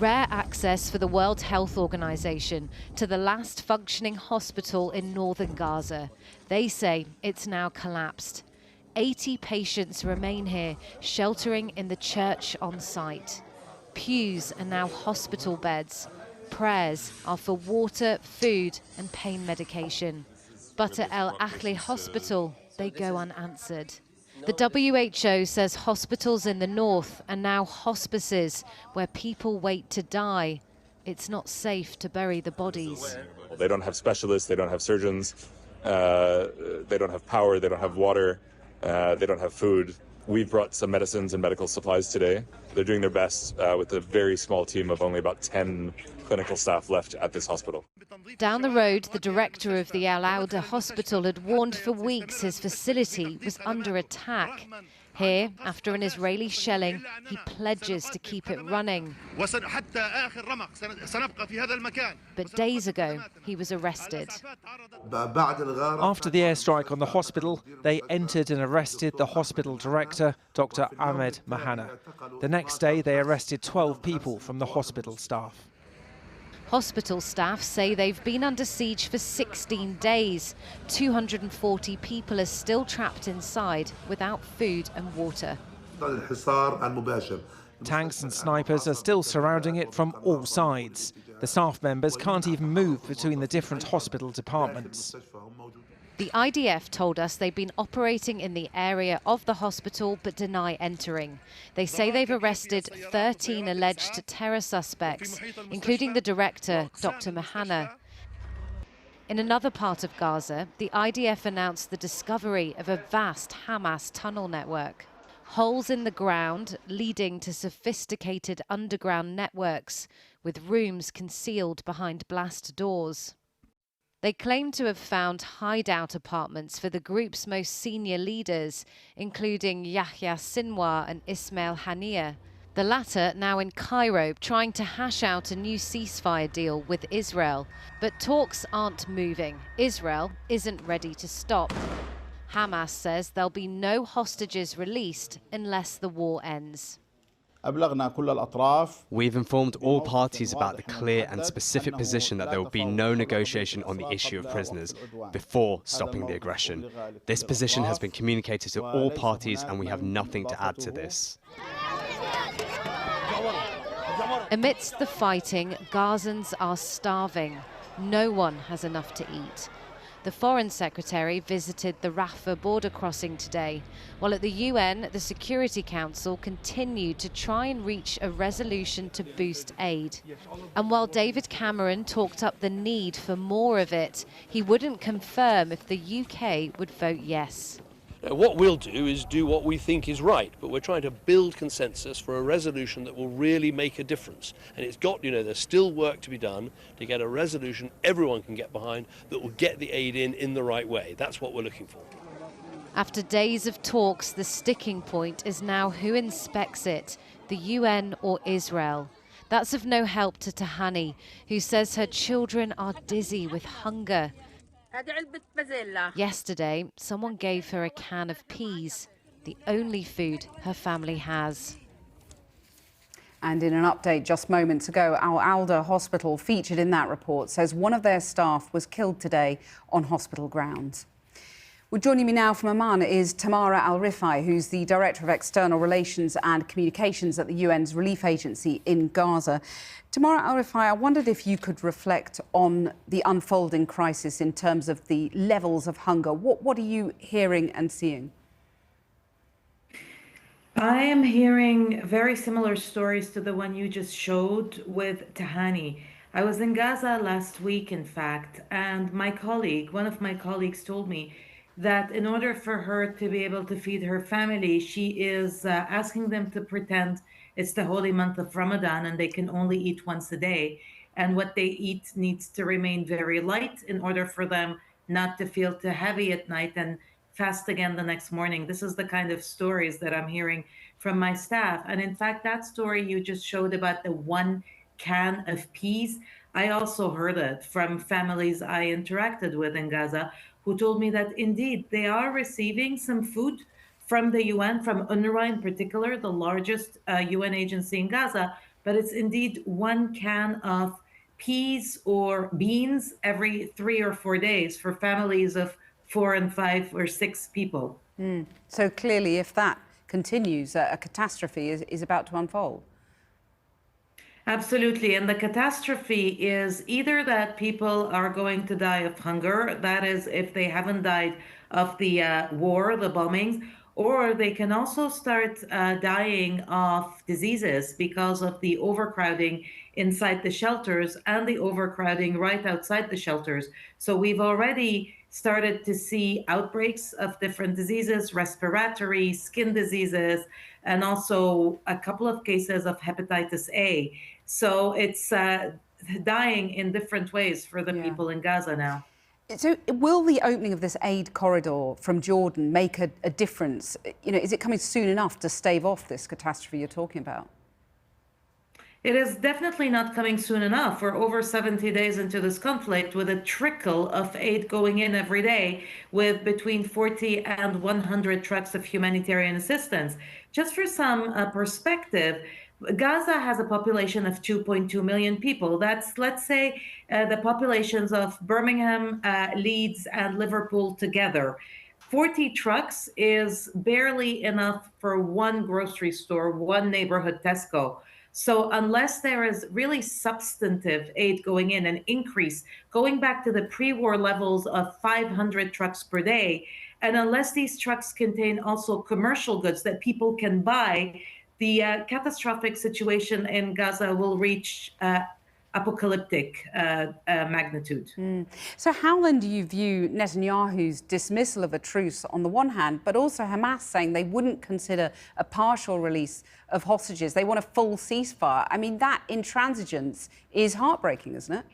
rare access for the World Health Organization to the last functioning hospital in northern Gaza. They say it's now collapsed. 80 patients remain here, sheltering in the church on site. Pews are now hospital beds. Prayers are for water, food and pain medication. But at Al-Ahli hospital, they go unanswered. The WHO says hospitals in the north are now hospices where people wait to die. It's not safe to bury the bodies. They don't have specialists, they don't have surgeons, they don't have power, they don't have water, they don't have food. We've brought some medicines and medical supplies today. They're doing their best with a very small team of only about 10 clinical staff left at this hospital. Down the road, the director of the Al-Ahli hospital had warned for weeks his facility was under attack. Here, after an Israeli shelling, he pledges to keep it running. But days ago, he was arrested. After the airstrike on the hospital, they entered and arrested the hospital director, Dr. Ahmed Mahana. The next day, they arrested 12 people from the hospital staff. Hospital staff say they've been under siege for 16 days. 240 people are still trapped inside without food and water. Tanks and snipers are still surrounding it from all sides. The staff members can't even move between the different hospital departments. The IDF told us they've been operating in the area of the hospital but deny entering. They say they've arrested 13 alleged terror suspects, including the director, Dr. Mahana. In another part of Gaza, the IDF announced the discovery of a vast Hamas tunnel network. Holes in the ground leading to sophisticated underground networks, with rooms concealed behind blast doors. They claim to have found hideout apartments for the group's most senior leaders, including Yahya Sinwar and Ismail Haniyeh. The latter now in Cairo, trying to hash out a new ceasefire deal with Israel. But talks aren't moving. Israel isn't ready to stop. Hamas says there'll be no hostages released unless the war ends. We've informed all parties about the clear and specific position that there will be no negotiation on the issue of prisoners before stopping the aggression. This position has been communicated to all parties and we have nothing to add to this. Amidst the fighting, Gazans are starving. No one has enough to eat. The Foreign Secretary visited the Rafah border crossing today, while at the UN, the Security Council continued to try and reach a resolution to boost aid. And while David Cameron talked up the need for more of it, he wouldn't confirm if the UK would vote yes. What we'll do is do what we think is right, but we're trying to build consensus for a resolution that will really make a difference. And it's got, there's still work to be done to get a resolution everyone can get behind that will get the aid in the right way. That's what we're looking for. After days of talks, the sticking point is now who inspects it, the UN or Israel. That's of no help to Tahani, who says her children are dizzy with hunger. Yesterday, someone gave her a can of peas, the only food her family has. And in an update just moments ago, Al-Ahli hospital featured in that report says one of their staff was killed today on hospital grounds. Well, joining me now from Amman is Tamara Alifi, who's the Director of External Relations and Communications at the UN's relief agency in Gaza. Tamara Alifi, I wondered if you could reflect on the unfolding crisis in terms of the levels of hunger. What are you hearing and seeing? I am hearing very similar stories to the one you just showed with Tahani. I was in Gaza last week, in fact, and one of my colleagues told me that in order for her to be able to feed her family, she is asking them to pretend it's the holy month of Ramadan and they can only eat once a day. And what they eat needs to remain very light in order for them not to feel too heavy at night and fast again the next morning. This is the kind of stories that I'm hearing from my staff. And in fact, that story you just showed about the 1 can of peas, I also heard it from families I interacted with in Gaza, who told me that indeed they are receiving some food from the UN, from UNRWA in particular, the largest UN agency in Gaza, but it's indeed 1 can of peas or beans every 3 or 4 days for families of 4 and 5 or 6 people. So clearly, if that continues, a catastrophe is about to unfold. Absolutely. And the catastrophe is either that people are going to die of hunger, that is, if they haven't died of the war, the bombings, or they can also start dying of diseases because of the overcrowding inside the shelters and the overcrowding right outside the shelters. So we've already started to see outbreaks of different diseases, respiratory, skin diseases, and also a couple of cases of hepatitis A. So it's dying in different ways for the people in Gaza now. So will the opening of this aid corridor from Jordan make a difference? You know, is it coming soon enough to stave off this catastrophe you're talking about? It is definitely not coming soon enough. We're over 70 days into this conflict with a trickle of aid going in every day with between 40 and 100 trucks of humanitarian assistance. Just for some perspective, Gaza has a population of 2.2 million people. That's, let's say, the populations of Birmingham, Leeds, and Liverpool together. 40 trucks is barely enough for one grocery store, one neighborhood Tesco. So unless there is really substantive aid going in, an increase, going back to the pre-war levels of 500 trucks per day, and unless these trucks contain also commercial goods that people can buy, the catastrophic situation in Gaza will reach apocalyptic magnitude. So how then do you view Netanyahu's dismissal of a truce on the one hand, but also Hamas saying they wouldn't consider a partial release of hostages? They want a full ceasefire. I mean, that intransigence is heartbreaking, isn't it?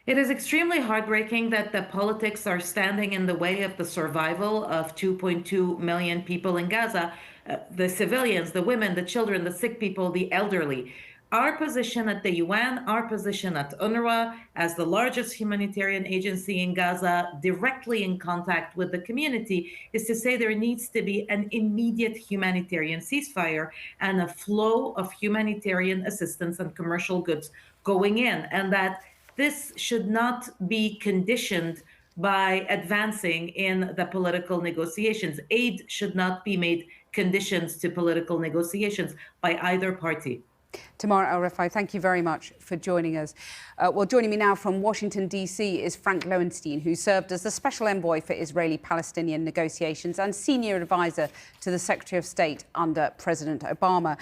It is extremely heartbreaking that the politics are standing in the way of the survival of 2.2 million people in Gaza, the civilians, the women, the children, the sick people, the elderly. Our position at the UN, our position at UNRWA, as the largest humanitarian agency in Gaza, directly in contact with the community, is to say there needs to be an immediate humanitarian ceasefire and a flow of humanitarian assistance and commercial goods going in, and that this should not be conditioned by advancing in the political negotiations. Aid should not be made conditions to political negotiations by either party. Tamara Alifi, thank you very much for joining us. Well, joining me now from Washington, D.C. is Frank Lowenstein, who served as the Special Envoy for Israeli-Palestinian negotiations and Senior Advisor to the Secretary of State under President Obama.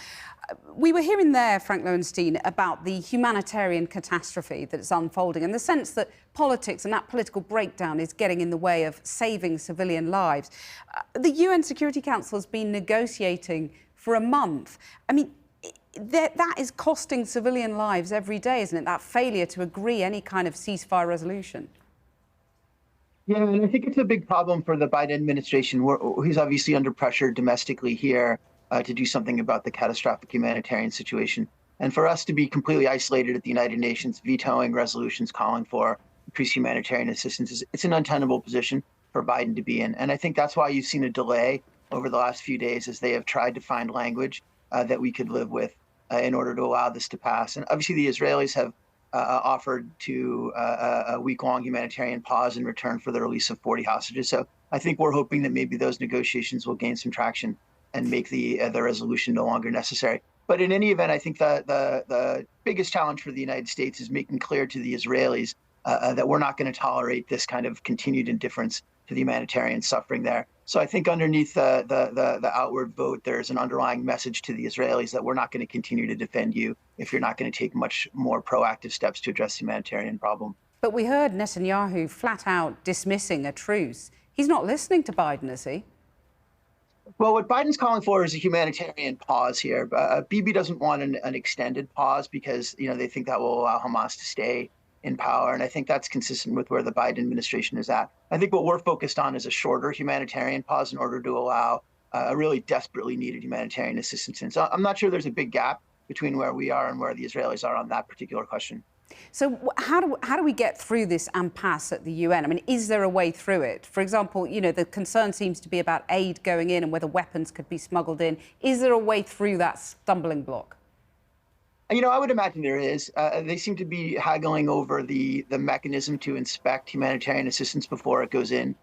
We were hearing there, Frank Lowenstein, about the humanitarian catastrophe that is unfolding and the sense that politics and that political breakdown is getting in the way of saving civilian lives. The UN Security Council has been negotiating for a month. I mean, that is costing civilian lives every day, isn't it? That failure to agree any kind of ceasefire resolution. Yeah, and I think it's a big problem for the Biden administration. He's obviously under pressure domestically here to do something about the catastrophic humanitarian situation. And for us to be completely isolated at the United Nations, vetoing resolutions calling for increased humanitarian assistance, it's an untenable position for Biden to be in. And I think that's why you've seen a delay over the last few days as they have tried to find language that we could live with in order to allow this to pass. And obviously the Israelis have offered to a week-long humanitarian pause in return for the release of 40 hostages. So I think we're hoping that maybe those negotiations will gain some traction and make the resolution no longer necessary. But in any event, I think the biggest challenge for the United States is making clear to the Israelis that we're not going to tolerate this kind of continued indifference to the humanitarian suffering there. So I think underneath the outward vote, there's an underlying message to the Israelis that we're not going to continue to defend you if you're not going to take much more proactive steps to address the humanitarian problem. But we heard Netanyahu flat out dismissing a truce. He's not listening to Biden, is he? Well, what Biden's calling for is a humanitarian pause here. Bibi doesn't want an extended pause because, they think that will allow Hamas to stay in power. And I think that's consistent with where the Biden administration is at. I think what we're focused on is a shorter humanitarian pause in order to allow a really desperately needed humanitarian assistance. And so I'm not sure there's a big gap between where we are and where the Israelis are on that particular question. So how do we get through this impasse at the UN? I mean, is there a way through it? For example, the concern seems to be about aid going in and whether weapons could be smuggled in. Is there a way through that stumbling block? I would imagine there is. They seem to be haggling over the mechanism to inspect humanitarian assistance before it goes in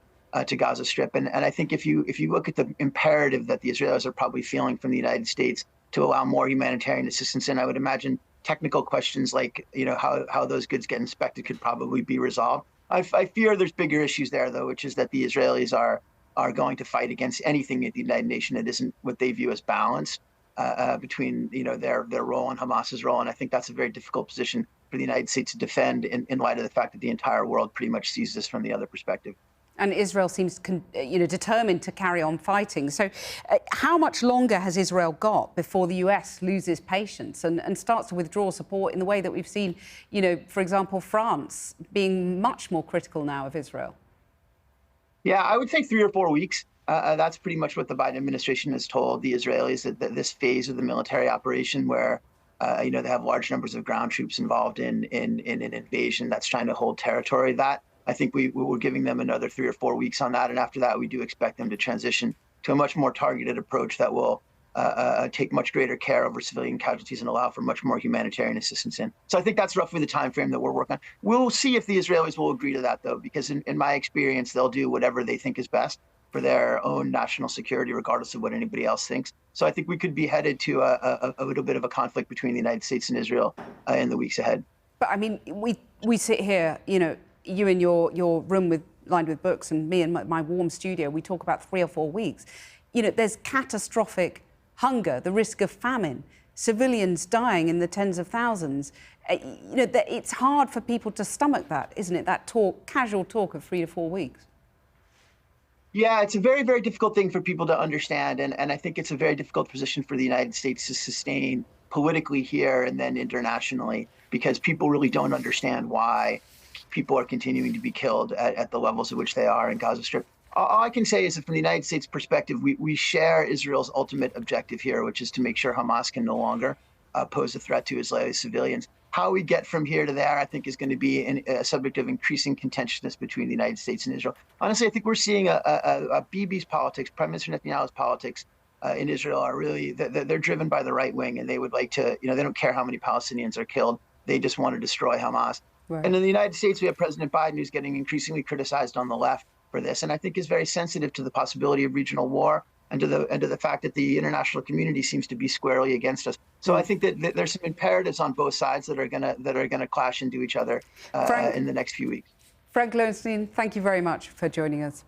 to Gaza Strip. And I think if you look at the imperative that the Israelis are probably feeling from the United States to allow more humanitarian assistance in, I would imagine technical questions like, how those goods get inspected could probably be resolved. I fear there's bigger issues there, though, which is that the Israelis are going to fight against anything at the United Nations that isn't what they view as balanced between their role and Hamas's role. And I think that's a very difficult position for the United States to defend in light of the fact that the entire world pretty much sees this from the other perspective. And Israel seems, determined to carry on fighting. So how much longer has Israel got before the US loses patience and starts to withdraw support in the way that we've seen, for example, France being much more critical now of Israel? Yeah, I would say 3 or 4 weeks. That's pretty much what the Biden administration has told the Israelis, that this phase of the military operation where, they have large numbers of ground troops involved in an invasion that's trying to hold territory, that I think we were giving them another 3 or 4 weeks on that. And after that, we do expect them to transition to a much more targeted approach that will take much greater care over civilian casualties and allow for much more humanitarian assistance in. So I think that's roughly the time frame that we're working on. We'll see if the Israelis will agree to that, though, because in my experience, they'll do whatever they think is best for their own national security, regardless of what anybody else thinks. So I think we could be headed to a little bit of a conflict between the United States and Israel in the weeks ahead. But I mean, we sit here, you in your room lined with books, and me in my warm studio, we talk about 3 or 4 weeks. There's catastrophic hunger, the risk of famine, civilians dying in the tens of thousands. It's hard for people to stomach that, isn't it? That casual talk of 3 to 4 weeks. Yeah, it's a very, very difficult thing for people to understand. And I think it's a very difficult position for the United States to sustain politically here and then internationally, because people really don't understand why people are continuing to be killed at the levels at which they are in Gaza Strip. All I can say is that from the United States perspective, we share Israel's ultimate objective here, which is to make sure Hamas can no longer pose a threat to Israeli civilians. How we get from here to there, I think, is going to be a subject of increasing contentiousness between the United States and Israel. Honestly, I think we're seeing a Bibi's politics, Prime Minister Netanyahu's politics in Israel are really, they're driven by the right wing, and they would like to, they don't care how many Palestinians are killed. They just want to destroy Hamas. Right. And in the United States, we have President Biden, who's getting increasingly criticized on the left for this, and I think is very sensitive to the possibility of regional war and to the fact that the international community seems to be squarely against us. So I think that there's some imperatives on both sides that are gonna clash into each other in the next few weeks. Frank Lowenstein, thank you very much for joining us.